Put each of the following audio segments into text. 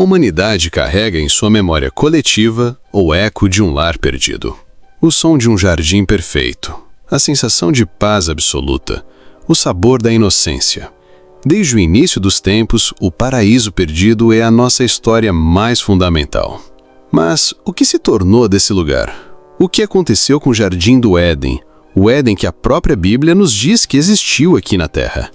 humanidade carrega em sua memória coletiva o eco de um lar perdido. O som de um jardim perfeito, a sensação de paz absoluta, o sabor da inocência. Desde o início dos tempos, o paraíso perdido é a nossa história mais fundamental. Mas o que se tornou desse lugar? O que aconteceu com o Jardim do Éden? O Éden que a própria Bíblia nos diz que existiu aqui na Terra.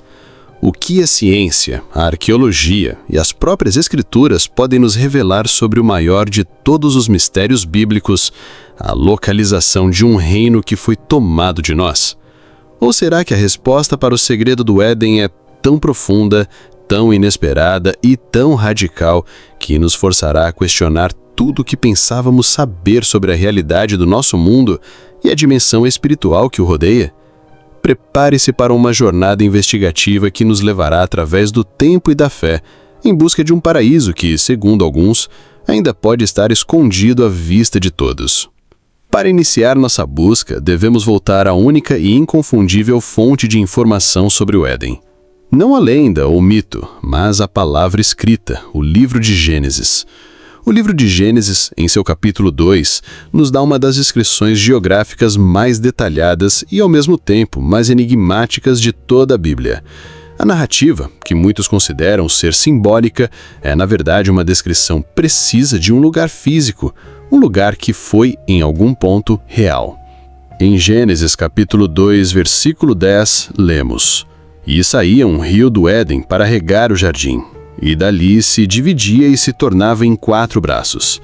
O que a ciência, a arqueologia e as próprias escrituras podem nos revelar sobre o maior de todos os mistérios bíblicos, a localização de um reino que foi tomado de nós? Ou será que a resposta para o segredo do Éden é tão profunda, tão inesperada e tão radical que nos forçará a questionar tudo o que pensávamos saber sobre a realidade do nosso mundo e a dimensão espiritual que o rodeia? Prepare-se para uma jornada investigativa que nos levará através do tempo e da fé, em busca de um paraíso que, segundo alguns, ainda pode estar escondido à vista de todos. Para iniciar nossa busca, devemos voltar à única e inconfundível fonte de informação sobre o Éden. Não a lenda ou mito, mas a palavra escrita, o livro de Gênesis. O livro de Gênesis, em seu capítulo 2, nos dá uma das descrições geográficas mais detalhadas e, ao mesmo tempo, mais enigmáticas de toda a Bíblia. A narrativa, que muitos consideram ser simbólica, é, na verdade, uma descrição precisa de um lugar físico, um lugar que foi, em algum ponto, real. Em Gênesis capítulo 2, versículo 10, lemos: "E saía um rio do Éden para regar o jardim, e dali se dividia e se tornava em 4 braços."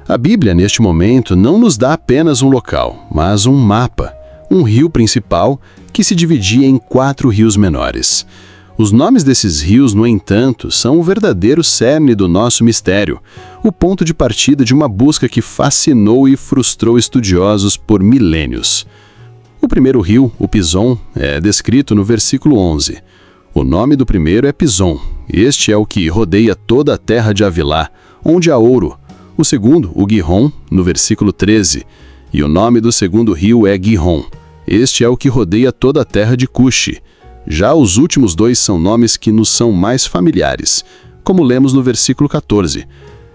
A Bíblia, neste momento, não nos dá apenas um local, mas um mapa, um rio principal que se dividia em 4 rios menores. Os nomes desses rios, no entanto, são o verdadeiro cerne do nosso mistério, o ponto de partida de uma busca que fascinou e frustrou estudiosos por milênios. O primeiro rio, o Pison, é descrito no versículo 11. O nome do primeiro é Pison. Este é o que rodeia toda a terra de Avilá, onde há ouro. O segundo, o Gihon, no versículo 13. E o nome do segundo rio é Gihon. Este é o que rodeia toda a terra de Cuxi. Já os últimos 2 são nomes que nos são mais familiares, como lemos no versículo 14.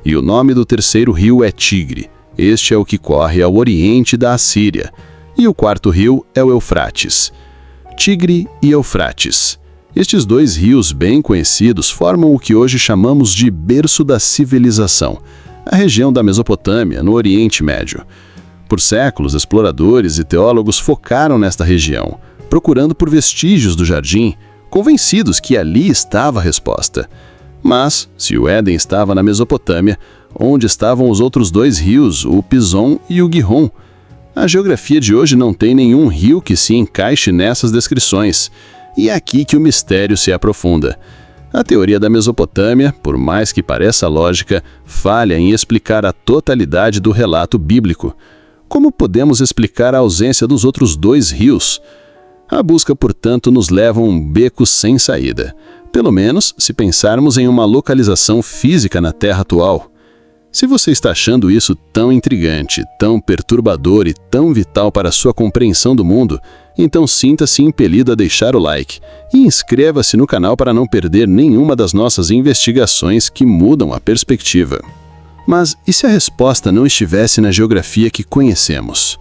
E o nome do terceiro rio é Tigre. Este é o que corre ao oriente da Assíria. E o quarto rio é o Eufrates. Tigre e Eufrates. Estes 2 rios bem conhecidos formam o que hoje chamamos de berço da civilização, a região da Mesopotâmia, no Oriente Médio. Por séculos, exploradores e teólogos focaram nesta região, procurando por vestígios do jardim, convencidos que ali estava a resposta. Mas, se o Éden estava na Mesopotâmia, onde estavam os outros 2 rios, o Pison e o Gihon? A geografia de hoje não tem nenhum rio que se encaixe nessas descrições. E é aqui que o mistério se aprofunda. A teoria da Mesopotâmia, por mais que pareça lógica, falha em explicar a totalidade do relato bíblico. Como podemos explicar a ausência dos outros 2 rios? A busca, portanto, nos leva a um beco sem saída. Pelo menos se pensarmos em uma localização física na Terra atual. Se você está achando isso tão intrigante, tão perturbador e tão vital para a sua compreensão do mundo, então sinta-se impelido a deixar o like e inscreva-se no canal para não perder nenhuma das nossas investigações que mudam a perspectiva. Mas e se a resposta não estivesse na geografia que conhecemos?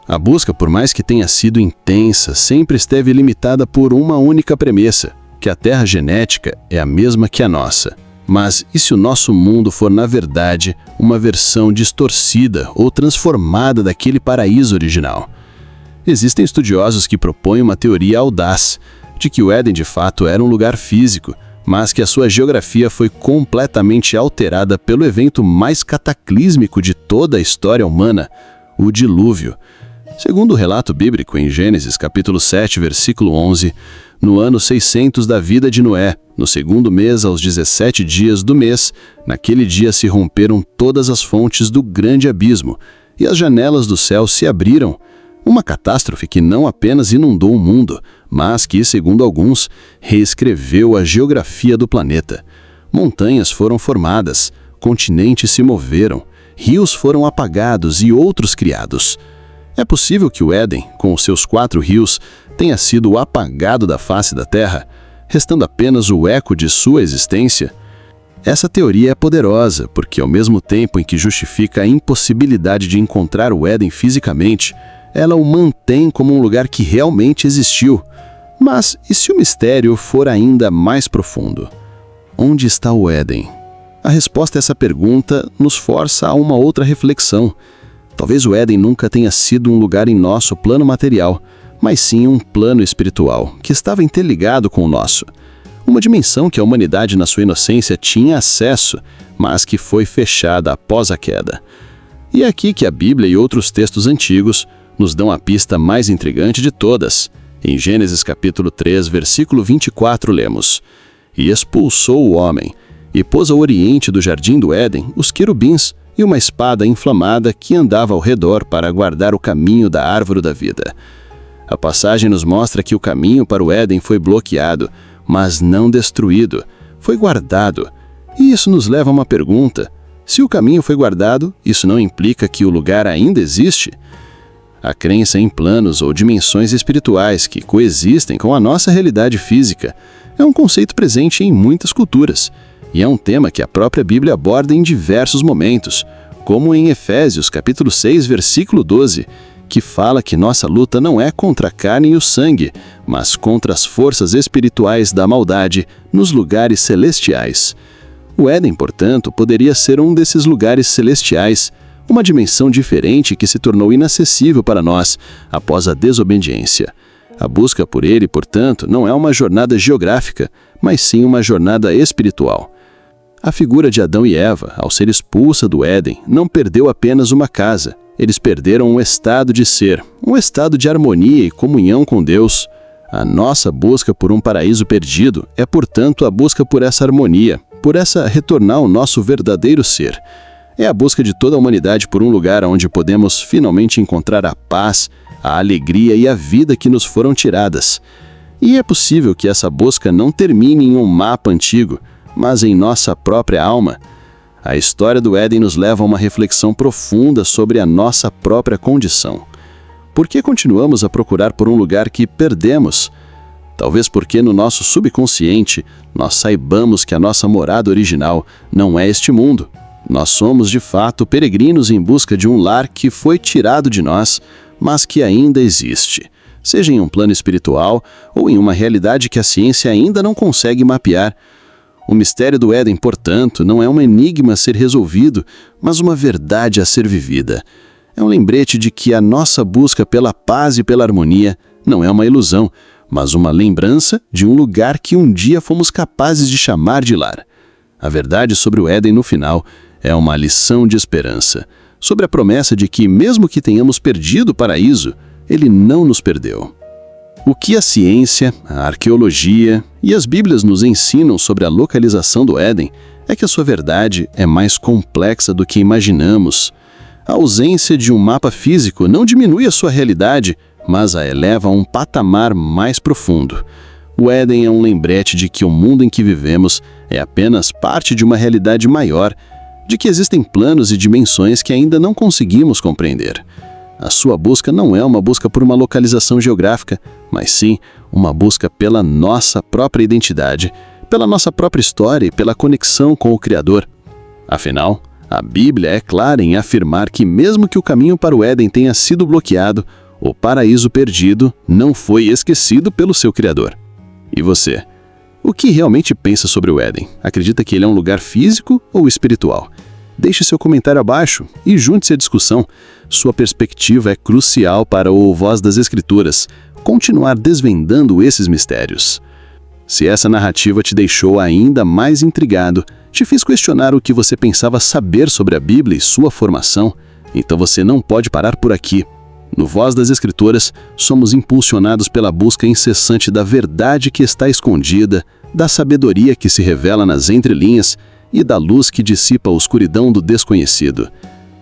A busca, por mais que tenha sido intensa, sempre esteve limitada por uma única premissa, que a Terra genética é a mesma que a nossa. Mas e se o nosso mundo for, na verdade, uma versão distorcida ou transformada daquele paraíso original? Existem estudiosos que propõem uma teoria audaz, de que o Éden de fato era um lugar físico, mas que a sua geografia foi completamente alterada pelo evento mais cataclísmico de toda a história humana, o dilúvio. Segundo o relato bíblico em Gênesis capítulo 7, versículo 11, no ano 600 da vida de Noé, no segundo mês, aos 17 dias do mês, naquele dia se romperam todas as fontes do grande abismo, e as janelas do céu se abriram. Uma catástrofe que não apenas inundou o mundo, mas que, segundo alguns, reescreveu a geografia do planeta. Montanhas foram formadas, continentes se moveram, rios foram apagados e outros criados. É possível que o Éden, com os seus 4 rios, tenha sido apagado da face da Terra, restando apenas o eco de sua existência? Essa teoria é poderosa, porque ao mesmo tempo em que justifica a impossibilidade de encontrar o Éden fisicamente, ela o mantém como um lugar que realmente existiu. Mas e se o mistério for ainda mais profundo? Onde está o Éden? A resposta a essa pergunta nos força a uma outra reflexão. Talvez o Éden nunca tenha sido um lugar em nosso plano material, mas sim um plano espiritual, que estava interligado com o nosso. Uma dimensão que a humanidade, na sua inocência, tinha acesso, mas que foi fechada após a queda. E é aqui que a Bíblia e outros textos antigos nos dão a pista mais intrigante de todas. Em Gênesis capítulo 3, versículo 24, lemos: "E expulsou o homem, e pôs ao oriente do jardim do Éden os querubins e uma espada inflamada que andava ao redor para guardar o caminho da árvore da vida." A passagem nos mostra que o caminho para o Éden foi bloqueado, mas não destruído, foi guardado. E isso nos leva a uma pergunta: se o caminho foi guardado, isso não implica que o lugar ainda existe? A crença em planos ou dimensões espirituais que coexistem com a nossa realidade física é um conceito presente em muitas culturas, e é um tema que a própria Bíblia aborda em diversos momentos, como em Efésios capítulo 6, versículo 12, que fala que nossa luta não é contra a carne e o sangue, mas contra as forças espirituais da maldade nos lugares celestiais. O Éden, portanto, poderia ser um desses lugares celestiais, uma dimensão diferente que se tornou inacessível para nós após a desobediência. A busca por ele, portanto, não é uma jornada geográfica, mas sim uma jornada espiritual. A figura de Adão e Eva, ao ser expulsa do Éden, não perdeu apenas uma casa. Eles perderam um estado de ser, um estado de harmonia e comunhão com Deus. A nossa busca por um paraíso perdido é, portanto, a busca por essa harmonia, por essa retornar ao nosso verdadeiro ser. É a busca de toda a humanidade por um lugar onde podemos finalmente encontrar a paz, a alegria e a vida que nos foram tiradas. E é possível que essa busca não termine em um mapa antigo, mas em nossa própria alma. A história do Éden nos leva a uma reflexão profunda sobre a nossa própria condição. Por que continuamos a procurar por um lugar que perdemos? Talvez porque no nosso subconsciente nós saibamos que a nossa morada original não é este mundo. Nós somos, de fato, peregrinos em busca de um lar que foi tirado de nós, mas que ainda existe, seja em um plano espiritual ou em uma realidade que a ciência ainda não consegue mapear. O mistério do Éden, portanto, não é um enigma a ser resolvido, mas uma verdade a ser vivida. É um lembrete de que a nossa busca pela paz e pela harmonia não é uma ilusão, mas uma lembrança de um lugar que um dia fomos capazes de chamar de lar. A verdade sobre o Éden, no final, é uma lição de esperança, sobre a promessa de que, mesmo que tenhamos perdido o paraíso, ele não nos perdeu. O que a ciência, a arqueologia e as Bíblias nos ensinam sobre a localização do Éden é que a sua verdade é mais complexa do que imaginamos. A ausência de um mapa físico não diminui a sua realidade, mas a eleva a um patamar mais profundo. O Éden é um lembrete de que o mundo em que vivemos é apenas parte de uma realidade maior, de que existem planos e dimensões que ainda não conseguimos compreender. A sua busca não é uma busca por uma localização geográfica, mas sim uma busca pela nossa própria identidade, pela nossa própria história e pela conexão com o Criador. Afinal, a Bíblia é clara em afirmar que mesmo que o caminho para o Éden tenha sido bloqueado, o paraíso perdido não foi esquecido pelo seu Criador. E você? O que realmente pensa sobre o Éden? Acredita que ele é um lugar físico ou espiritual? Deixe seu comentário abaixo e junte-se à discussão. Sua perspectiva é crucial para o Voz das Escrituras continuar desvendando esses mistérios. Se essa narrativa te deixou ainda mais intrigado, te fez questionar o que você pensava saber sobre a Bíblia e sua formação, então você não pode parar por aqui. No Voz das Escrituras, somos impulsionados pela busca incessante da verdade que está escondida, da sabedoria que se revela nas entrelinhas e da luz que dissipa a escuridão do desconhecido.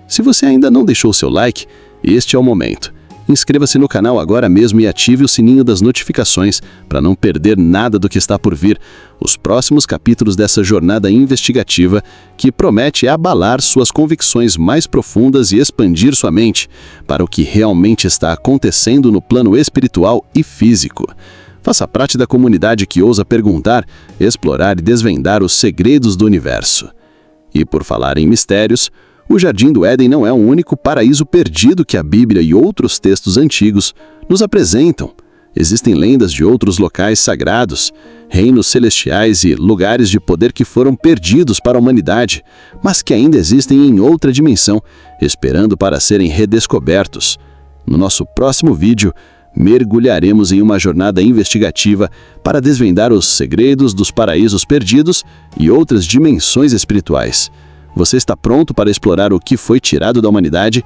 Se você ainda não deixou seu like, este é o momento. Inscreva-se no canal agora mesmo e ative o sininho das notificações para não perder nada do que está por vir, os próximos capítulos dessa jornada investigativa que promete abalar suas convicções mais profundas e expandir sua mente para o que realmente está acontecendo no plano espiritual e físico. Faça parte da comunidade que ousa perguntar, explorar e desvendar os segredos do universo. E por falar em mistérios, o Jardim do Éden não é o único paraíso perdido que a Bíblia e outros textos antigos nos apresentam. Existem lendas de outros locais sagrados, reinos celestiais e lugares de poder que foram perdidos para a humanidade, mas que ainda existem em outra dimensão, esperando para serem redescobertos. No nosso próximo vídeo, mergulharemos em uma jornada investigativa para desvendar os segredos dos paraísos perdidos e outras dimensões espirituais. Você está pronto para explorar o que foi tirado da humanidade